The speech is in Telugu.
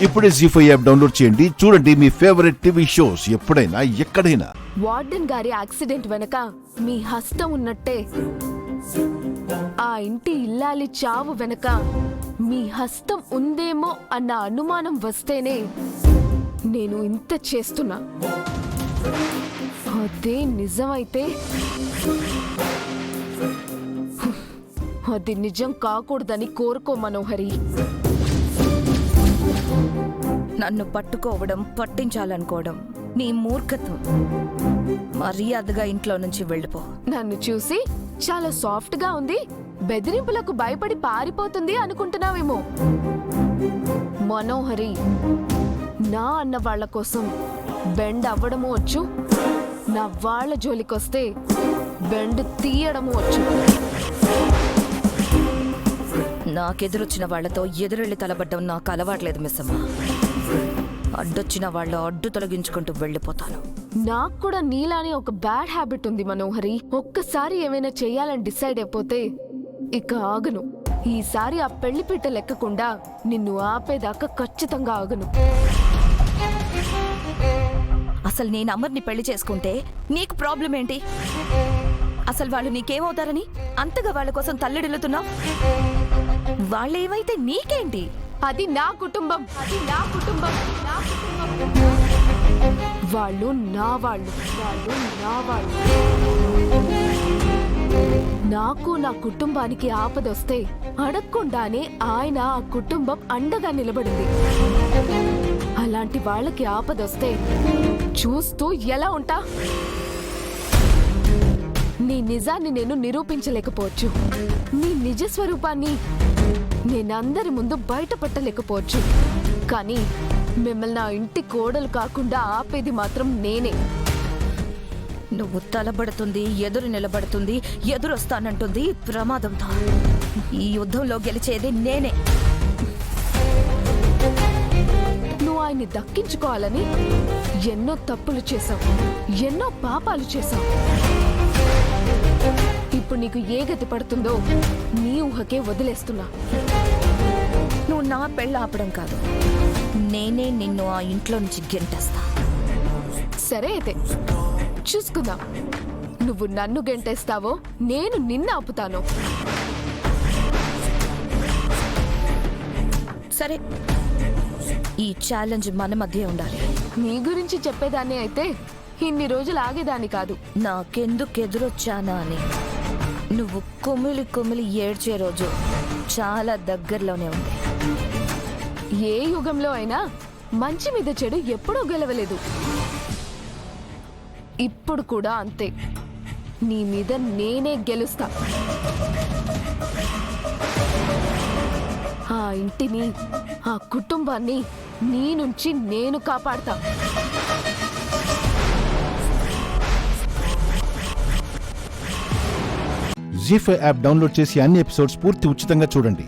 ఇప్పుడే జీ5 యాప్ డౌన్లోడ్ చేయండి. చూడండి మీ ఫేవరెట్ టీవీ షోస్ ఎప్పుడైనా ఎక్కడైనా. వార్డెన్ గారి యాక్సిడెంట్ వెనక మీ హస్తం ఉన్నట్టే ఆ ఇంటి ఇల్లాలి చావు వెనక మీ హస్తం ఉందేమో అన్న అనుమానం వస్తేనే నేను ఇంత చేస్తున్నా. అదే నిజమైతే అది నిజం కాకూడదని కోరుకో మనోహరి. నన్ను పట్టుకోవడం, పట్టించాలనుకోవడం నీ మూర్ఖత్వం. మర్యాదగా ఇంట్లో నుంచి వెళ్ళిపో. నన్ను చూసి చాలా సాఫ్ట్ గా ఉంది, బెదిరింపులకు భయపడి పారిపోతుంది అనుకుంటున్నావేమో. మనోహరి, నా అన్న వాళ్ల కోసం బెండ్ అవ్వడము వచ్చు, నా వాళ్ల జోలికొస్తే బెండ్ తీయడము వచ్చు. నాకెదురొచ్చిన వాళ్లతో ఎదురెళ్ళి తలబడ్డం నాకు అలవాట్లేదు మిస్సమ్మ. అడ్డొచ్చిన వాళ్ళ అడ్డు తొలగించుకుంటూ వెళ్ళిపోతాను. నాకు కూడా నీలానే ఒక బ్యాడ్ హ్యాబిట్ ఉంది మనోహరి. ఒక్కసారి ఏమైనా చెయ్యాలని డిసైడ్ అయిపోతే ఇక ఆగను. ఈసారి ఆ పెళ్లిపీట లెక్కకుండా నిన్ను ఆపేదాకా ఖచ్చితంగా ఆగను. అసలు నేను అమర్ని పెళ్లి చేసుకుంటే నీకు ప్రాబ్లం ఏంటి? అసలు వాళ్ళు నీకేమవుతారని అంతగా వాళ్ళ కోసం తల్లడిల్లుతున్నావు? వాళ్ళేమైతే నీకేంటి? అది నా కుటుంబం, అది నా కుటుంబం, నా కుటుంబం. వాళ్ళు నా వాళ్ళు, వాళ్ళు నా వాళ్ళు. నాకు నా కుటుంబానికి ఆపదొస్తే అడగకుండానే ఆయన ఆ కుటుంబం అండగా నిలబడింది. అలాంటి వాళ్ళకి ఆపదొస్తే చూస్తూ ఎలా ఉంటా? నీ నిజాన్ని నేను నిరూపించలేకపోవచ్చు, నీ నిజ స్వరూపాన్ని నేనందరి ముందు బయటపెట్టలేకపోవచ్చు, కానీ మిమ్మల్ని నా ఇంటి కోడలు కాకుండా ఆపేది మాత్రం నేనే. నువ్వు తలబడుతుంది, ఎదురు నిలబడుతుంది, ఎదురొస్తానంటుంది ప్రమాదంతో. ఈ యుద్ధంలో గెలిచేది నేనే. నువ్వు ఆయన్ని దక్కించుకోవాలని ఎన్నో తప్పులు చేశావు, ఎన్నో పాపాలు చేశావు. ఇప్పుడు నీకు ఏ గతి పడుతుందో నీ ఊహకే వదిలేస్తున్నా. నువ్వు నా పెళ్ళ ఆపడం కాదు, నేనే నిన్ను ఆ ఇంట్లో నుంచి గెంటేస్తా. సరే అయితే చూసుకుందాం. నువ్వు నన్ను గెంటేస్తావో నేను నిన్ను ఆపుతాను. సరే, ఈ ఛాలెంజ్ మన మధ్య ఉండాలి. నీ గురించి చెప్పేదాన్ని అయితే ఇన్ని రోజులు ఆగేదాన్ని కాదు. నాకెందుకెదురొచ్చానా అని నువ్వు కుమిలి కుమిలి ఏడ్చే రోజు చాలా దగ్గరలోనే ఉంది. ఏ యుగంలో అయినా మంచి మీద చెడు ఎప్పుడూ గెలవలేదు. ఇప్పుడు కూడా అంతే. నీ మీద నేనే గెలుస్తా. ఆ ఇంటిని, ఆ కుటుంబాన్ని నీ నుంచి నేను కాపాడతా. జీ5 యాప్ డౌన్లోడ్ చేసి అన్ని ఎపిసోడ్స్ పూర్తి ఉచితంగా చూడండి.